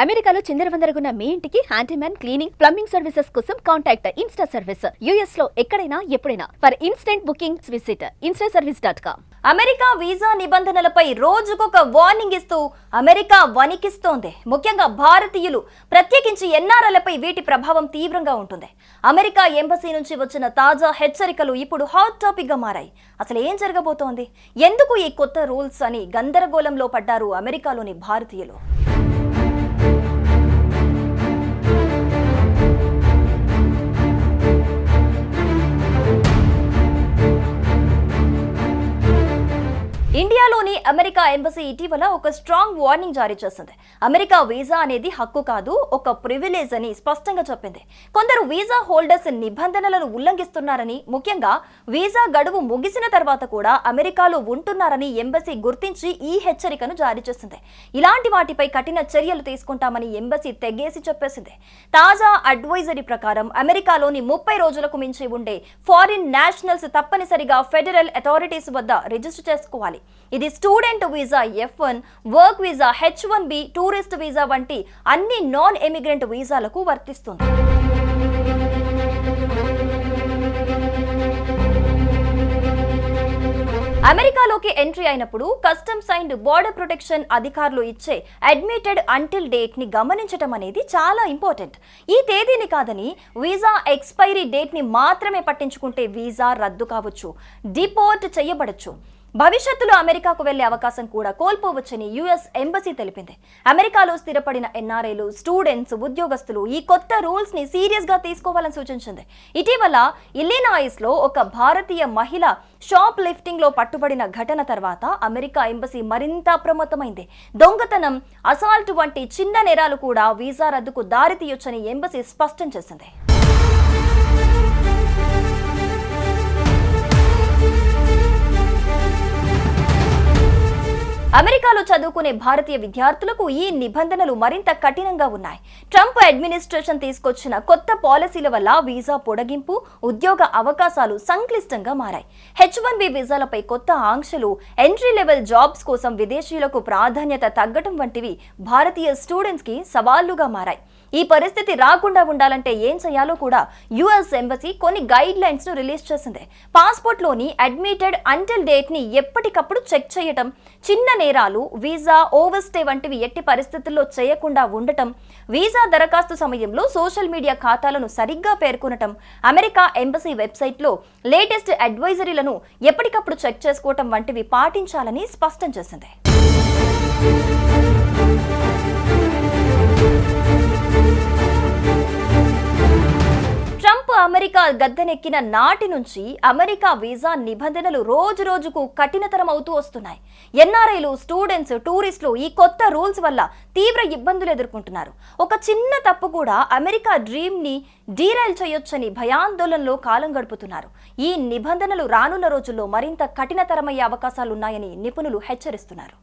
అమెరికాలో చిందరవందరగున్న మీ ఇంటికి handyman, cleaning, plumbing services కోసం కాంటాక్ట్ ఇన్స్టా సర్వీస్. యుఎస్ లో ఎక్కడైనా ఎప్పుడైనా for instant bookings visit instaservice.com. America visa నిబంధనలపై రోజుకొక వార్నింగ్ ఇస్తూ అమెరికా వణికిస్తోంది. ముఖ్యంగా భారతీయులు, ప్రత్యేకించి ఎన్ఆర్ఐలపై వీటి ప్రభావం తీవ్రంగా ఉంటుంది. అమెరికా ఎంబసీ నుంచి వచ్చిన తాజా హెచ్చరికలు ఇప్పుడు హాట్ టాపిక్ గా మారాయి. అసలు ఏం జరగబోతోంది, ఎందుకు ఈ కొత్త రూల్స్ అని గందరగోళంలో పడ్డారు అమెరికాలోని భారతీయులు. ఇండియాలోని అమెరికా ఎంబసీ ఇటీవల ఒక స్ట్రాంగ్ వార్నింగ్ జారీ చేసింది. అమెరికా వీసా అనేది హక్కు కాదు, ఒక ప్రివిలేజ్ అని స్పష్టంగా చెప్పింది. కొందరు వీసా హోల్డర్స్ నిబంధనలను ఉల్లంఘిస్తున్నారని, ముఖ్యంగా వీసా గడువు ముగిసిన తర్వాత కూడా అమెరికాలో ఉంటున్నారని ఎంబసీ గుర్తించి ఈ హెచ్చరికను జారీ చేసింది. ఇలాంటి వాటిపై కఠిన చర్యలు తీసుకుంటామని ఎంబసీ తెగేసి చెప్పేసింది. తాజా అడ్వైజరీ ప్రకారం అమెరికాలోని 30 రోజులకు మించి ఉండే ఫారిన్ నేషనల్స్ తప్పనిసరిగా ఫెడరల్ అథారిటీస్ వద్ద రిజిస్టర్ చేసుకోవాలి. ఇది student visa F1, work visa H1B, tourist visa వంటి అన్ని నాన్ ఎమిగ్రెంట్ వీసాలకు వర్తిస్తుంది. అమెరికాలోకి ఎంట్రీ అయినప్పుడు కస్టమ్స్ అండ్ బోర్డర్ ప్రొటెక్షన్ అధికారులు ఇచ్చే అడ్మిటెడ్ అంటిల్ డేట్ ని గమనించడం అనేది చాలా ఇంపార్టెంట్. ఈ తేదీని కాదని వీసా ఎక్స్పైరీ డేట్ ని మాత్రమే పట్టించుకుంటే వీసా రద్దు కావచ్చు, డిపోర్ట్ చేయబడచ్చు. భవిష్యత్తులో అమెరికాకు వెళ్లే అవకాశం కూడా కోల్పోవచ్చని యుఎస్ ఎంబసీ తెలిపింది. అమెరికాలో స్థిరపడిన ఎన్ఆర్ఐలు, స్టూడెంట్స్, ఉద్యోగస్తులు ఈ కొత్త రూల్స్ ని సీరియస్ గా తీసుకోవాలని సూచించింది. ఇటీవల ఇల్లినాయిస్ లో ఒక భారతీయ మహిళ షాప్ లిఫ్టింగ్ లో పట్టుబడిన ఘటన తర్వాత అమెరికా ఎంబసీ మరింత అప్రమత్తమైంది. దొంగతనం, అసాల్ట్ వంటి చిన్న నేరాలు కూడా వీసా రద్దుకు దారి తీయొచ్చని ఎంబసీ స్పష్టం చేసింది. అమెరికాలో చదువుకునే భారతీయ విద్యార్థులకు ఈ నిబంధనలు మరింత కఠినంగా ఉన్నాయి. ట్రంప్ అడ్మినిస్ట్రేషన్ తీసుకొచ్చిన కొత్త పాలసీల వల్ల వీసా పొడిగింపు, ఉద్యోగ అవకాశాలు సంక్లిష్టంగా మారాయి. H1B వీసాలపై కొత్త ఆంక్షలు, ఎంట్రీ లెవెల్ జాబ్స్ కోసం విదేశీయులకు ప్రాధాన్యత తగ్గడం వంటివి భారతీయ స్టూడెంట్స్ కి సవాళ్లుగా మారాయి. ఈ పరిస్థితి రాకుండా ఉండాలంటే ఏం చేయాలో కూడా యుఎస్ ఎంబసీ కొన్ని గైడ్ లైన్స్ ను రిలీజ్ చేసింది. పాస్పోర్ట్ లోని అడ్మిటెడ్ అంటిల్ డేట్ ని ఎప్పటికప్పుడు చెక్ చేయటం, చిన్న నేరాలు, వీసా ఓవర్స్టే వంటివి ఎట్టి పరిస్థితుల్లో చేయకుండా ఉండటం, వీసా దరఖాస్తు సమయంలో సోషల్ మీడియా ఖాతాలను సరిగ్గా పేర్కొనటం, అమెరికా ఎంబసీ వెబ్సైట్లో లేటెస్ట్ అడ్వైజరీలను ఎప్పటికప్పుడు చెక్ చేసుకోవటం వంటివి పాటించాలని స్పష్టం చేసింది. అమెరికా గద్దెనెక్కిన నాటి నుంచి అమెరికా వీసా నిబంధనలు రోజు రోజుకు కఠినతరం అవుతూ వస్తున్నాయి. ఎన్ఆర్ఐలు, స్టూడెంట్స్, టూరిస్టులు ఈ కొత్త రూల్స్ వల్ల తీవ్ర ఇబ్బందులు ఎదుర్కొంటున్నారు. ఒక చిన్న తప్పు కూడా అమెరికా డ్రీమ్ ని డీరైల్ చేయొచ్చని భయాందోళనలో కాలం గడుపుతున్నారు. ఈ నిబంధనలు రానున్న రోజుల్లో మరింత కఠినతరమయ్యే అవకాశాలున్నాయని నిపుణులు హెచ్చరిస్తున్నారు.